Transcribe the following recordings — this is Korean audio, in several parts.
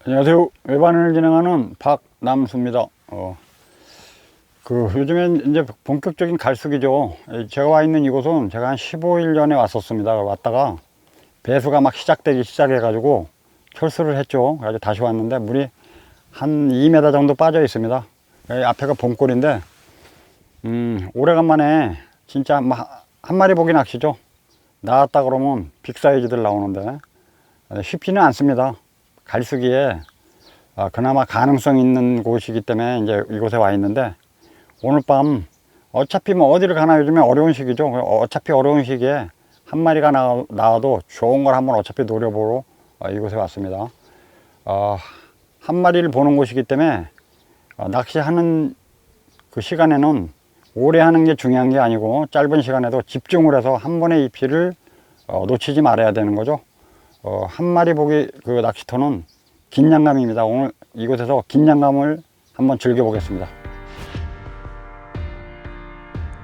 안녕하세요. 외반을 진행하는 박남수입니다. 요즘엔 이제 본격적인 갈수기죠. 제가 와 있는 이곳은 제가 한 15일 전에 왔었습니다. 왔다가 배수가 막 시작되기 시작해가지고 철수를 했죠. 그래서 다시 왔는데 물이 한 2m 정도 빠져 있습니다. 여기 앞에가 봄골인데, 오래간만에 진짜 한 마리 보기 낚시죠. 나왔다 그러면 빅 사이즈들 나오는데 쉽지는 않습니다. 갈수기에 그나마 가능성 있는 곳이기 때문에 이제 이곳에 와 있는데, 오늘 밤 어차피 뭐 어디를 가나 요즘에 어려운 시기죠. 어차피 어려운 시기에 한 마리가 나와도 좋은 걸 한번 어차피 노려보러 이곳에 왔습니다. 한 마리를 보는 곳이기 때문에 낚시하는 그 시간에는 오래 하는 게 중요한 게 아니고 짧은 시간에도 집중을 해서 한 번의 입질을 놓치지 말아야 되는 거죠. 한 마리 보기 그 낚시터는 긴장감입니다. 오늘 이곳에서 긴장감을 한번 즐겨보겠습니다.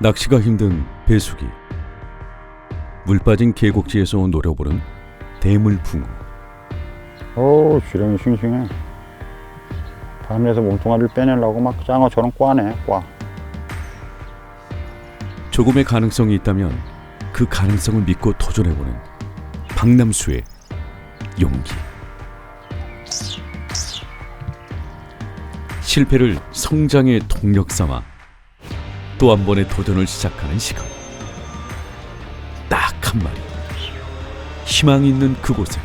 낚시가 힘든 배수기. 물 빠진 계곡지에서 노려보는 대물붕어. 지렁이 싱싱해. 바늘에서 몸뚱아리를 빼내려고 막 장어처럼 꽈네, 꽈. 조금의 가능성이 있다면 그 가능성을 믿고 도전해보는 박남수의 용기. 실패를 성장의 동력 삼아 또 한 번의 도전을 시작하는 시간. 딱 한 마리. 희망이 있는 그곳에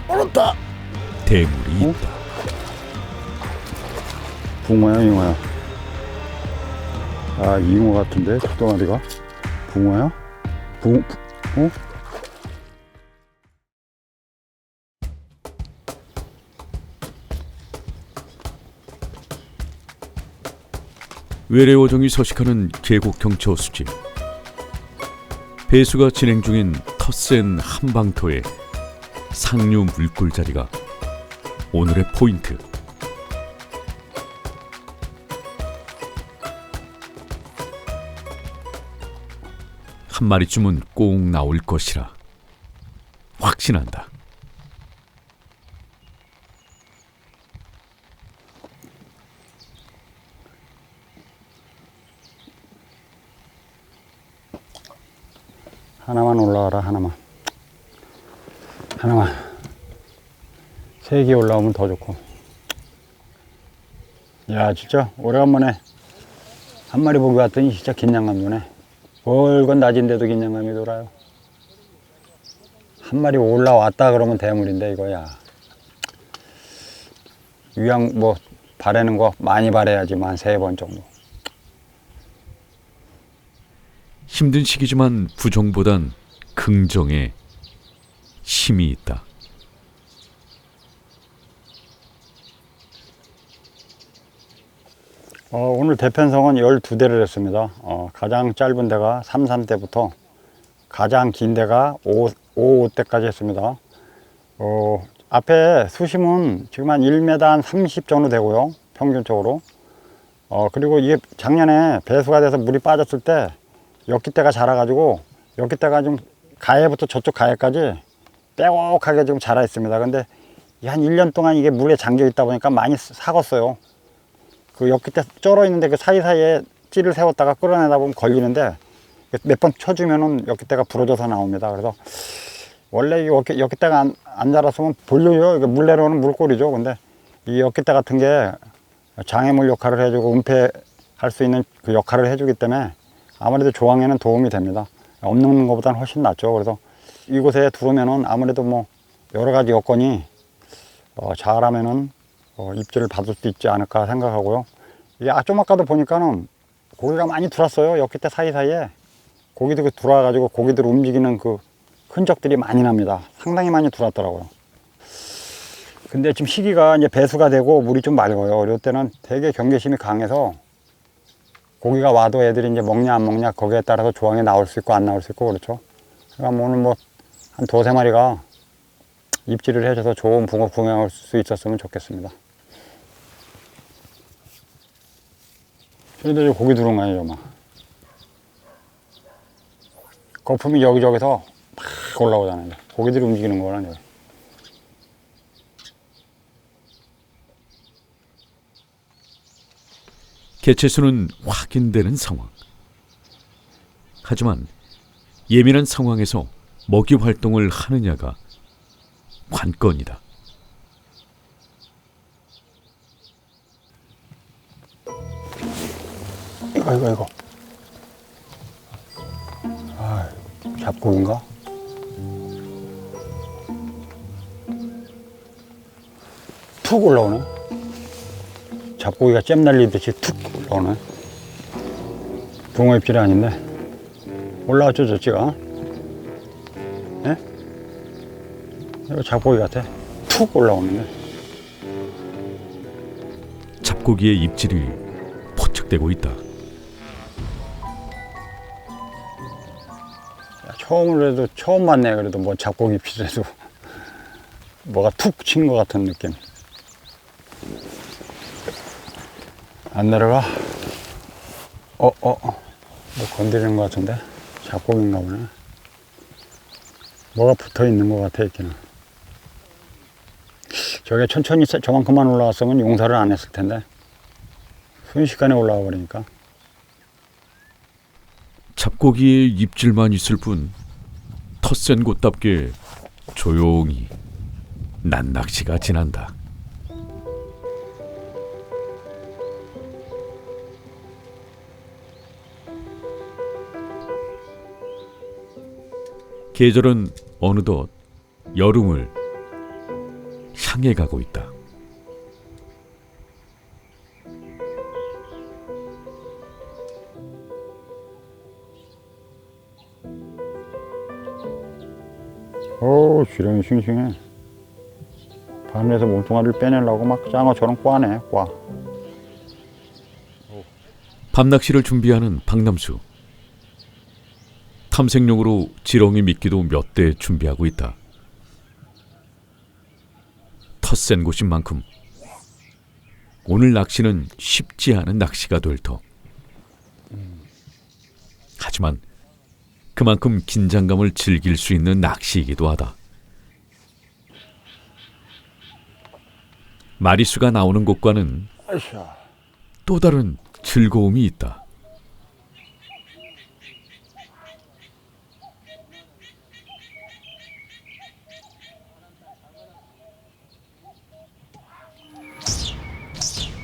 얼었다. 대물이 있다. 붕어야, 잉어야? 잉어 같은데, 두 덩어리가? 붕어야? 외래어종이 서식하는 계곡 경쳐 수질. 배수가 진행 중인 텃센 한방터의 상류 물골자리가 오늘의 포인트. 한 마리쯤은 꼭 나올 것이라 확신한다. 하나만 올라와라, 하나만. 3개 올라오면 더 좋고. 야, 진짜 오래간만에 한 마리 보기 왔더니 진짜 긴장감 도네. 멀건 낮인데도 긴장감이 돌아요. 한 마리 올라왔다 그러면 대물인데 이거야. 유양 바라는 거 많이 바라야지만 3번 정도. 힘든 시기지만 부정보단 긍정에 힘이 있다. 오늘 대편성은 12대를 했습니다. 가장 짧은 데가 33대부터 가장 긴 데가 55대까지 했습니다. 앞에 수심은 지금 한 1m 한 30 정도 되고요. 평균적으로. 그리고 이게 작년에 배수가 돼서 물이 빠졌을 때 엿깃대가 자라가지고 엿깃대가 좀 가해부터 저쪽 가해까지 빼곡하게 지금 자라 있습니다. 근데 한 1년 동안 이게 물에 잠겨 있다 보니까 많이 삭았어요. 그 엿깃대 쩔어 있는데 그 사이사이에 찌를 세웠다가 끌어내다 보면 걸리는데 몇 번 쳐주면은 엿깃대가 부러져서 나옵니다. 그래서 원래 이 엿깃대가 안 자랐으면 볼륨이요. 물내려오는 물골이죠. 근데 이 엿깃대 같은 게 장애물 역할을 해주고 은폐할 수 있는 그 역할을 해주기 때문에 아무래도 조항에는 도움이 됩니다. 없는 것보다는 훨씬 낫죠. 그래서 이곳에 들어오면은 아무래도 뭐 여러 가지 여건이 잘하면은 입질을 받을 수 있지 않을까 생각하고요. 이게 좀 아까도 보니까는 고기가 많이 들었어요. 엿깃대 사이사이에 고기들이 들어와가지고 고기들 움직이는 그 흔적들이 많이 납니다. 상당히 많이 들어왔더라고요. 근데 지금 시기가 이제 배수가 되고 물이 좀 맑아요. 이럴 때는 되게 경계심이 강해서 고기가 와도 애들이 이제 먹냐 안 먹냐 거기에 따라서 조항이 나올 수 있고 안 나올 수 있고 그렇죠. 그러니까 오늘 한 2-3마리가 입질을 해줘서 좋은 붕어 구경할 수 있었으면 좋겠습니다. 저희들이 고기 들어온 거 아니죠, 막. 거품이 여기저기서 막 올라오잖아요. 고기들이 움직이는 거라는. 개체수는 확인되는 상황. 하지만 예민한 상황에서 먹이 활동을 하느냐가 관건이다. 이거. 아, 잡고인가? 툭 올라오네. 잡고기가 잼 날리듯이 툭 올라오네. 붕어 입질이 아닌데 올라왔죠 저찌가? 예? 이거 잡고기 같아. 툭 올라오는데. 잡고기의 입질이 포착되고 있다. 처음 봤네. 그래도 뭐 잡고기 입질에도 뭐가 툭 친 것 같은 느낌. 안 내려가? 뭐 건드리는 것 같은데? 잡고기인가 보네. 뭐가 붙어 있는 것 같아, 있기는. 저게 천천히 저만큼만 올라왔으면 용사를 안 했을 텐데. 순식간에 올라와 버리니까. 잡고기의 입질만 있을 뿐 텃센 곳답게 조용히 낱낚시가 지난다. 계절은 어느덧 여름을 향해 가고 있다. 지렁이 싱싱해. 밤에서 몸뚱아리를 빼내려고 막 장어처럼 꽈네, 꽈. 밤낚시를 준비하는 박남수. 탐색용으로 지렁이 미끼도 몇 대 준비하고 있다. 텃센 곳인 만큼 오늘 낚시는 쉽지 않은 낚시가 될 터. 하지만 그만큼 긴장감을 즐길 수 있는 낚시이기도 하다. 마리수가 나오는 곳과는 또 다른 즐거움이 있다.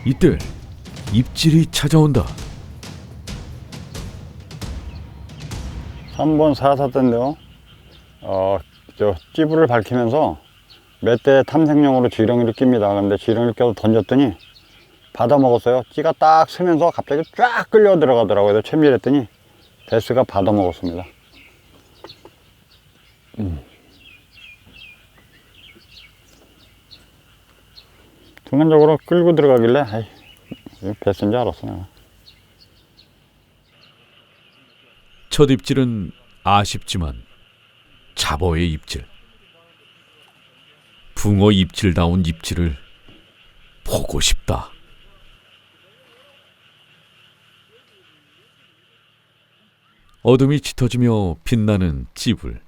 이때 입질이 찾아온다. 3번 4사대인데요. 찌부를 밝히면서 몇 대 탐색용으로 지렁이를 낍니다. 근데 지렁이를 껴서 던졌더니 받아 먹었어요. 찌가 딱 서면서 갑자기 쫙 끌려 들어가더라고요. 채밀했더니 베스가 받아 먹었습니다. 순간적으로 끌고 들어가길래 아이, 베스인 줄 알았어 내가. 첫 입질은 아쉽지만 잡어의 입질. 붕어 입질다운 입질을 보고 싶다. 어둠이 짙어지며 빛나는 찌불.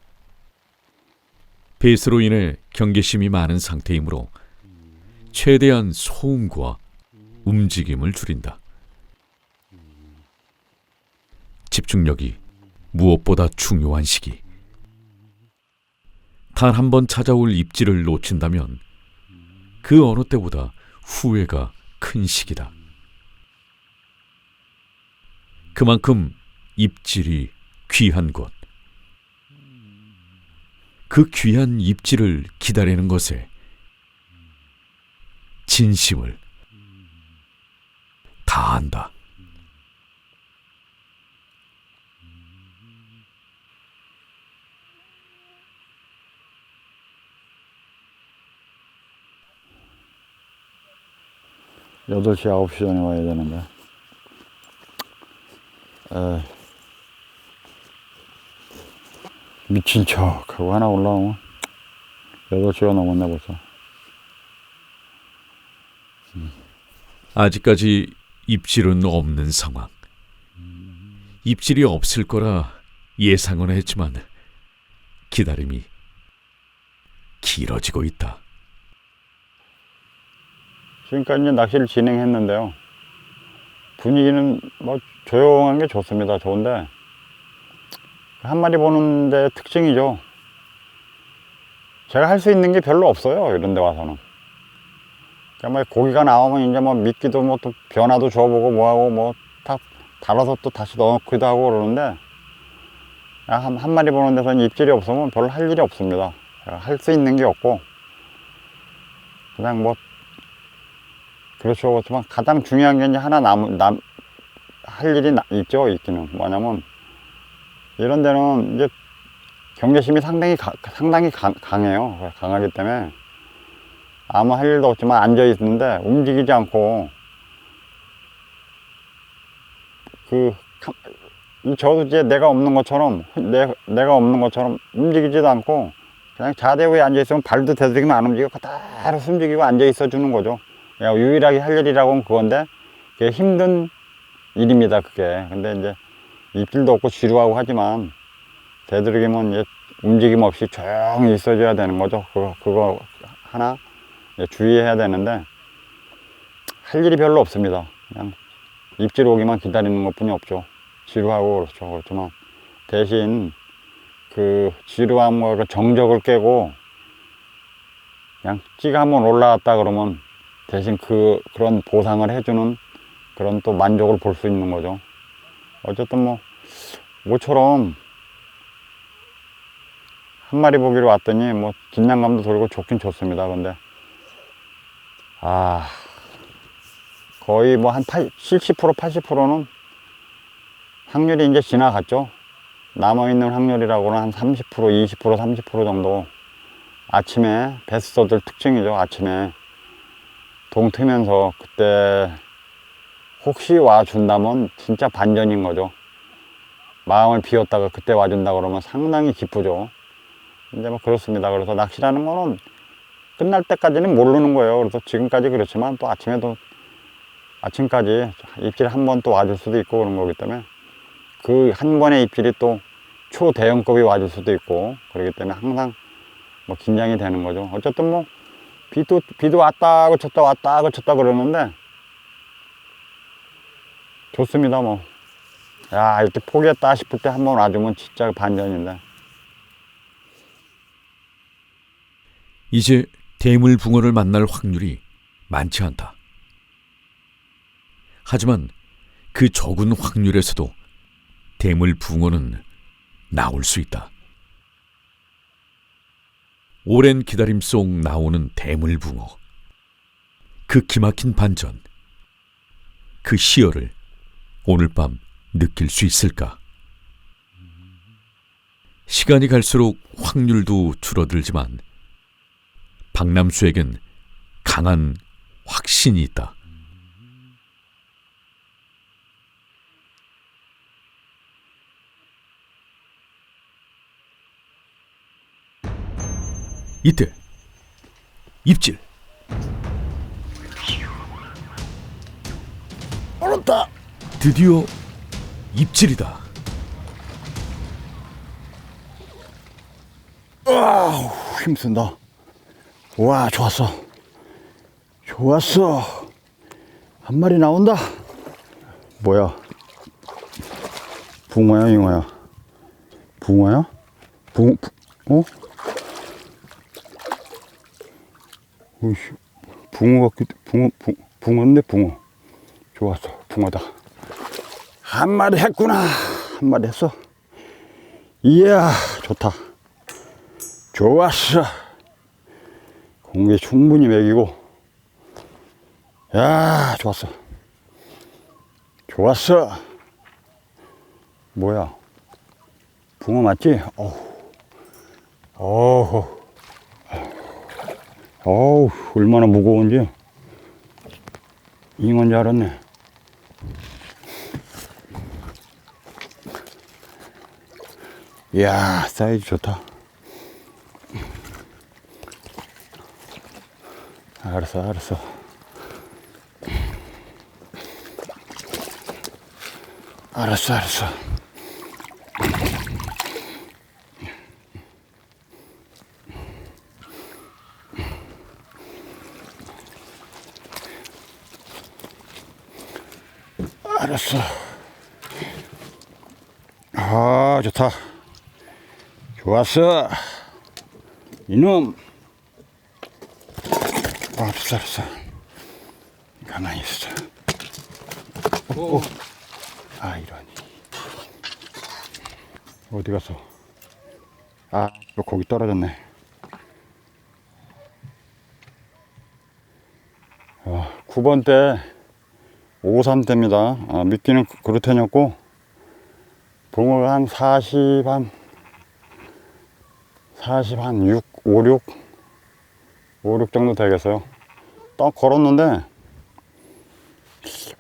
베스로 인해 경계심이 많은 상태이므로 최대한 소음과 움직임을 줄인다. 집중력이 무엇보다 중요한 시기. 단 한 번 찾아올 입질을 놓친다면 그 어느 때보다 후회가 큰 시기다. 그만큼 입질이 귀한 것. 그 귀한 입질을 기다리는 것에 진심을 다한다. 여덟 시 9시 전에 와야 되는데. 미친 척 하고 하나 올라오면 8시가 넘었네 벌써. 아직까지 입질은 없는 상황. 입질이 없을 거라 예상은 했지만 기다림이 길어지고 있다. 지금까지 이제 낚시를 진행했는데요. 분위기는 뭐 조용한 게 좋습니다. 좋은데 한 마리 보는 데 특징이죠. 제가 할 수 있는 게 별로 없어요. 이런 데 와서는. 그러니까 뭐 고기가 나오면 이제 뭐 미끼도 뭐 또 변화도 줘보고 뭐하고 뭐 다 달아서 또 다시 넣기도 하고 그러는데 한 마리 보는 데서는 입질이 없으면 별로 할 일이 없습니다. 할 수 있는 게 없고 그냥 뭐 그렇죠. 그렇지만 가장 중요한 게 이제 하나 할 일이 있죠. 있기는 뭐냐면 이런 데는 이제 경계심이 상당히 강해요. 강하기 때문에 아무 할 일도 없지만 앉아 있는데 움직이지 않고 저도 이제 내가 없는 것처럼 내가 없는 것처럼 움직이지도 않고 그냥 자대 위에 앉아 있으면 발도 대들이면 안 움직이고 그대로 숨죽이고 앉아 있어 주는 거죠. 그냥 유일하게 할 일이라고는 그건데 그게 힘든 일입니다. 그게. 근데 이제 입질도 없고 지루하고 하지만 대들기면 이제 움직임 없이 조용히 있어줘야 되는 거죠. 그거 하나 주의해야 되는데 할 일이 별로 없습니다. 그냥 입질 오기만 기다리는 것뿐이 없죠. 지루하고 그렇죠. 그렇지만 대신 그 지루함과 그 정적을 깨고 그냥 찌가 한번 올라왔다 그러면 대신 그런 보상을 해주는 그런 또 만족을 볼 수 있는 거죠. 어쨌든 뭐 모처럼 한 마리 보기로 왔더니 뭐 긴장감도 돌고 좋긴 좋습니다. 근데 거의 뭐 한 70% 80%는 확률이 이제 지나갔죠. 남아있는 확률이라고는 한 30% 20% 30% 정도. 아침에 베스터들 특징이죠. 아침에 동 트면서 그때 혹시 와준다면 진짜 반전인 거죠. 마음을 비웠다가 그때 와준다 그러면 상당히 기쁘죠. 근데 뭐 그렇습니다. 그래서 낚시라는 거는 끝날 때까지는 모르는 거예요. 그래서 지금까지 그렇지만 또 아침까지 입질 한 번 또 와줄 수도 있고 그런 거기 때문에 그 한 번의 입질이 또 초대형급이 와줄 수도 있고 그렇기 때문에 항상 뭐 긴장이 되는 거죠. 어쨌든 뭐 비도 왔다 그쳤다 왔다 그쳤다 그러는데 좋습니다. 뭐 이렇게 포기했다 싶을 때 한 번 와주면 진짜 반전인데. 이제 대물 붕어를 만날 확률이 많지 않다. 하지만 그 적은 확률에서도 대물 붕어는 나올 수 있다. 오랜 기다림 속 나오는 대물 붕어. 그 기막힌 반전, 그 희열을 오늘 밤 느낄 수 있을까? 시간이 갈수록 확률도 줄어들지만 박남수에겐 강한 확신이 있다. 이때 입질. 얼었다. 드디어 입질이다. 힘쓴다. 와, 좋았어. 한 마리 나온다. 뭐야? 붕어야, 잉어야? 붕어야? 붕어인데 붕어. 좋았어. 붕어다. 한 마리 했구나. 한 마리 했어. 이야, 좋다. 좋았어. 공기 충분히 먹이고. 야, 좋았어. 뭐야? 붕어 맞지? 어우, 얼마나 무거운지. 잉어인 줄 알았네. 이야, 사이즈 좋다. 알았어. 알았어. 아, 좋다. 좋았어. 이놈. 아, 알았어. 가만히 있어. 오. 아, 이런. 어디 갔어? 아, 이거 고기 떨어졌네. 9번 때 53대입니다. 아, 미끼는 그루텐이었고 붕어가 한 40, 한 6, 5, 6 정도 되겠어요. 딱 걸었는데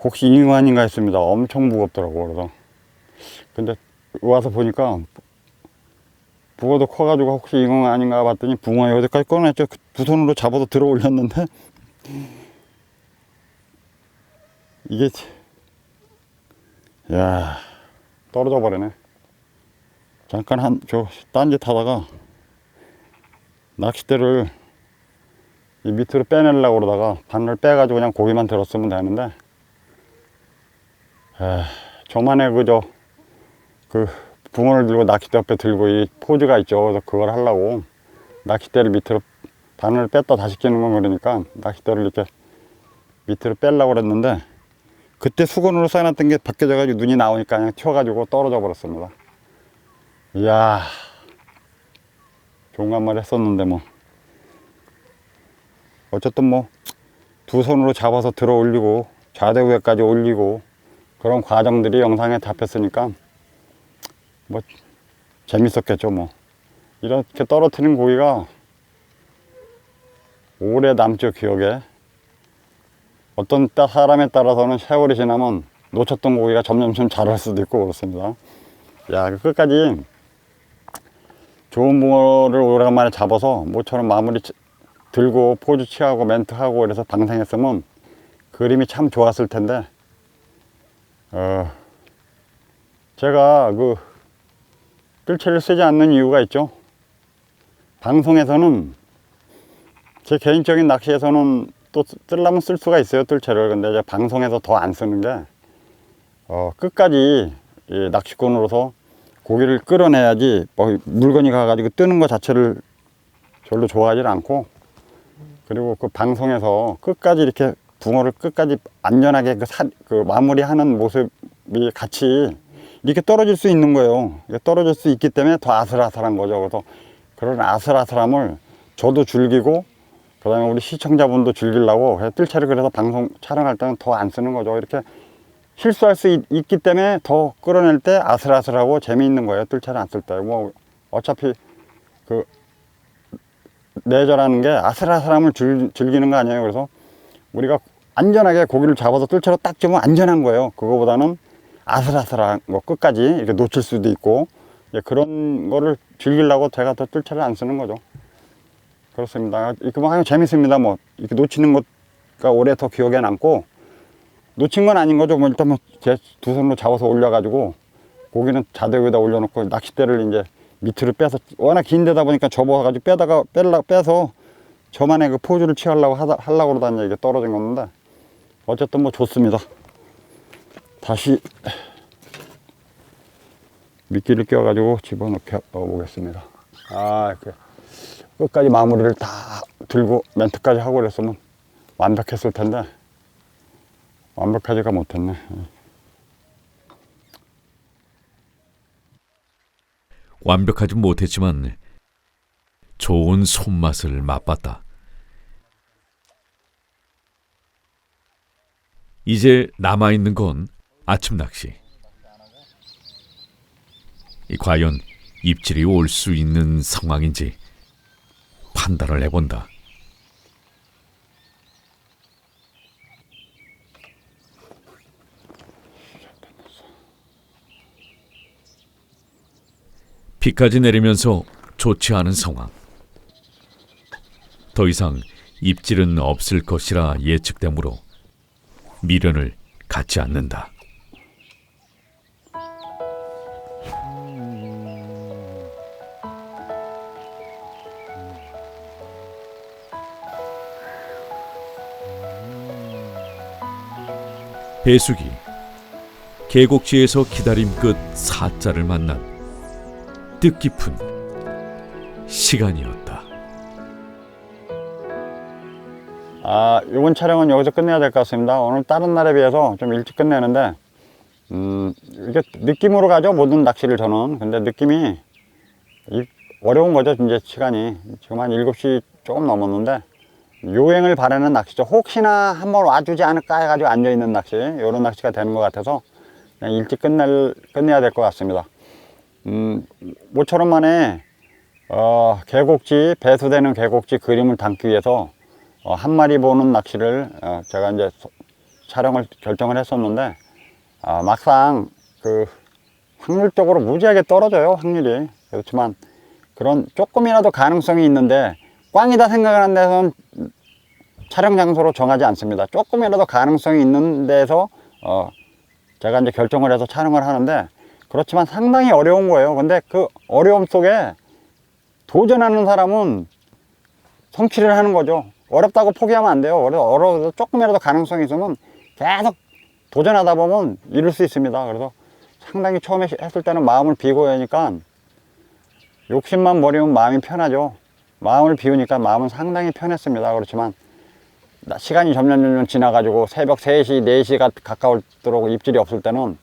혹시 잉어 아닌가 했습니다. 엄청 무겁더라고. 그래서 근데 와서 보니까 붕어도 커가지고 혹시 잉어 아닌가 봤더니 붕어 여기까지 꺼냈죠. 두 손으로 잡아서 들어 올렸는데 이게 야 떨어져 버리네. 잠깐 딴짓 하다가 낚싯대를 이 밑으로 빼내려고 그러다가 바늘 빼가지고 그냥 고기만 들었으면 되는데 저만의 그 붕어를 들고 낚싯대 옆에 들고 이 포즈가 있죠. 그래서 그걸 하려고 낚싯대를 밑으로 바늘을 뺐다 다시 끼는 건 그러니까 낚싯대를 이렇게 밑으로 빼려고 그랬는데 그때 수건으로 쌓아놨던 게 벗겨져가지고 눈이 나오니까 그냥 튀어가지고 떨어져 버렸습니다. 이야, 좋은 한 마리 했었는데 뭐 어쨌든 뭐 두 손으로 잡아서 들어 올리고 좌대 위에까지 올리고 그런 과정들이 영상에 잡혔으니까 뭐 재밌었겠죠. 뭐 이렇게 떨어뜨린 고기가 오래 남죠, 기억에. 어떤 사람에 따라서는 세월이 지나면 놓쳤던 고기가 점점 자랄 수도 있고 그렇습니다. 야, 끝까지 좋은 붕어를 오래간만에 잡아서 모처럼 마무리 들고 포즈 취하고 멘트하고 그래서 방생했으면 그림이 참 좋았을 텐데 제가 그 뜰채를 쓰지 않는 이유가 있죠. 방송에서는 제 개인적인 낚시에서는 또 쓰려면 쓸 수가 있어요, 뜰채를. 근데 이제 방송에서 더 안 쓰는 게 끝까지 이 낚시꾼으로서 고기를 끌어내야지 뭐 물건이 가가지고 뜨는 것 자체를 별로 좋아하지 않고, 그리고 그 방송에서 끝까지 이렇게 붕어를 끝까지 안전하게 그 마무리하는 모습이 같이 이렇게 떨어질 수 있는 거예요. 떨어질 수 있기 때문에 더 아슬아슬한 거죠. 그래서 그런 아슬아슬함을 저도 즐기고 그 다음에 우리 시청자분도 즐기려고 뜰채를 그래서 방송 촬영할 때는 더 안 쓰는 거죠. 이렇게 실수할 수 있기 때문에 더 끌어낼 때 아슬아슬하고 재미있는 거예요. 뜰채를 안 쓸 때. 뭐 어차피 그 내절하는 게 아슬아슬함을 즐기는 거 아니에요. 그래서 우리가 안전하게 고기를 잡아서 뜰채로 딱 집으면 안전한 거예요. 그거보다는 아슬아슬한 거 끝까지 이렇게 놓칠 수도 있고 그런 거를 즐기려고 제가 더 뜰채를 안 쓰는 거죠. 그렇습니다. 이렇게 뭐 하면 재밌습니다. 뭐 이렇게 놓치는 것가 오래 더 기억에 남고, 놓친 건 아닌 거죠. 뭐 일단 뭐 제 두 손으로 잡아서 올려가지고 고기는 자대 위에다 올려놓고 낚싯대를 이제 밑으로 빼서 워낙 긴 데다 보니까 접어가지고 빼서 저만의 그 포즈를 취하려고 하려고 그러다니 이게 떨어진 건데 어쨌든 뭐 좋습니다. 다시 미끼를 껴가지고 집어넣게 보겠습니다. 이렇게 끝까지 마무리를 다 들고 멘트까지 하고 그랬으면 완벽했을 텐데 완벽하지가 못했네. 완벽하지 못했지만 좋은 손맛을 맛봤다. 이제 남아있는 건 아침 낚시. 과연 입질이 올 수 있는 상황인지 판단을 해본다. 비까지 내리면서 좋지 않은 상황. 더 이상 입질은 없을 것이라 예측되므로 미련을 갖지 않는다. 배수기 계곡지에서 기다림 끝 사자를 만난 뜻깊은 시간이었다. 이번 촬영은 여기서 끝내야 될 것 같습니다. 오늘 다른 날에 비해서 좀 일찍 끝내는데, 이게 느낌으로 가죠, 모든 낚시를 저는. 근데 느낌이 어려운 거죠, 이제 시간이. 지금 한 7시 조금 넘었는데, 요행을 바라는 낚시죠. 혹시나 한번 와주지 않을까 해가지고 앉아있는 낚시, 이런 낚시가 되는 것 같아서 그냥 일찍 끝내야 될 것 같습니다. 모처럼 만에 계곡지, 배수되는 계곡지 그림을 담기 위해서 한 마리 보는 낚시를 제가 이제 촬영을 결정을 했었는데, 막상 그 확률적으로 무지하게 떨어져요, 확률이. 그렇지만 그런 조금이라도 가능성이 있는데, 꽝이다 생각하는 데서는 촬영 장소로 정하지 않습니다. 조금이라도 가능성이 있는 데서 제가 이제 결정을 해서 촬영을 하는데, 그렇지만 상당히 어려운 거예요. 근데 그 어려움 속에 도전하는 사람은 성취를 하는 거죠. 어렵다고 포기하면 안 돼요. 어려워도 조금이라도 가능성이 있으면 계속 도전하다 보면 이룰 수 있습니다. 그래서 상당히 처음에 했을 때는 마음을 비고 하니까, 욕심만 버리면 마음이 편하죠. 마음을 비우니까 마음은 상당히 편했습니다. 그렇지만 시간이 점점 지나가지고 새벽 3시, 4시가 가까울도록 입질이 없을 때는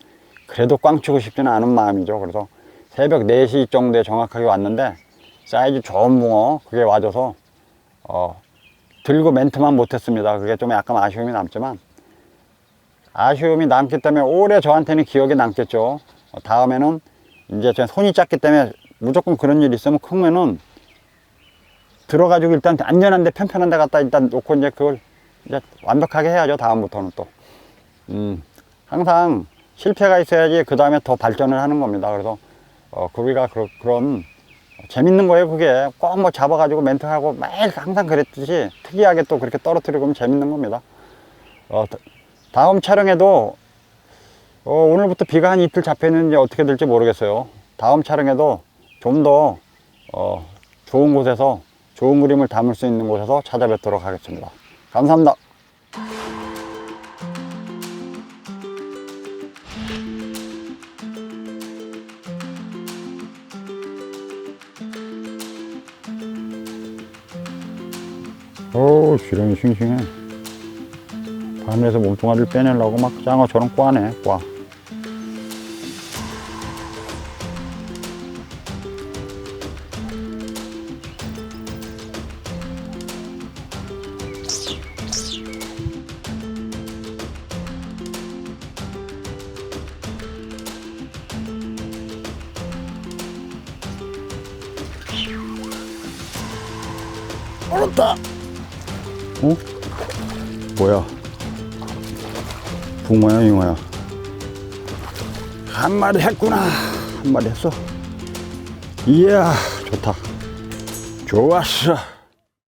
그래도 꽝 치고 싶지는 않은 마음이죠. 그래서 새벽 4시 정도에 정확하게 왔는데, 사이즈 좋은 붕어 그게 와줘서 들고 멘트만 못했습니다. 그게 좀 약간 아쉬움이 남지만, 아쉬움이 남기 때문에 오래 저한테는 기억에 남겠죠. 다음에는 이제 제 손이 작기 때문에 무조건 그런 일이 있으면 크면은 들어가지고 일단 안전한 데 편편한 데 갖다 일단 놓고 이제 그걸 이제 완벽하게 해야죠. 다음부터는 또 항상 실패가 있어야지 그 다음에 더 발전을 하는 겁니다. 그래서 우리가 그런 재밌는 거예요. 그게 꼭 뭐 잡아가지고 멘트하고 매일 항상 그랬듯이 특이하게 또 그렇게 떨어뜨리고 하면 재밌는 겁니다. 다음 촬영에도 오늘부터 비가 한 이틀 잡혀있는지 어떻게 될지 모르겠어요. 다음 촬영에도 좀 더 좋은 곳에서 좋은 그림을 담을 수 있는 곳에서 찾아뵙도록 하겠습니다. 감사합니다. 오, 지렁이 싱싱해. 바늘에서 몸뚱아리를 빼내려고 막 장어처럼 꽈네, 꽈. 어렵다. 뭐야? 붕어야, 잉어야? 한 마리 했구나. 한 마리 했어. 이야, 좋다. 좋았어.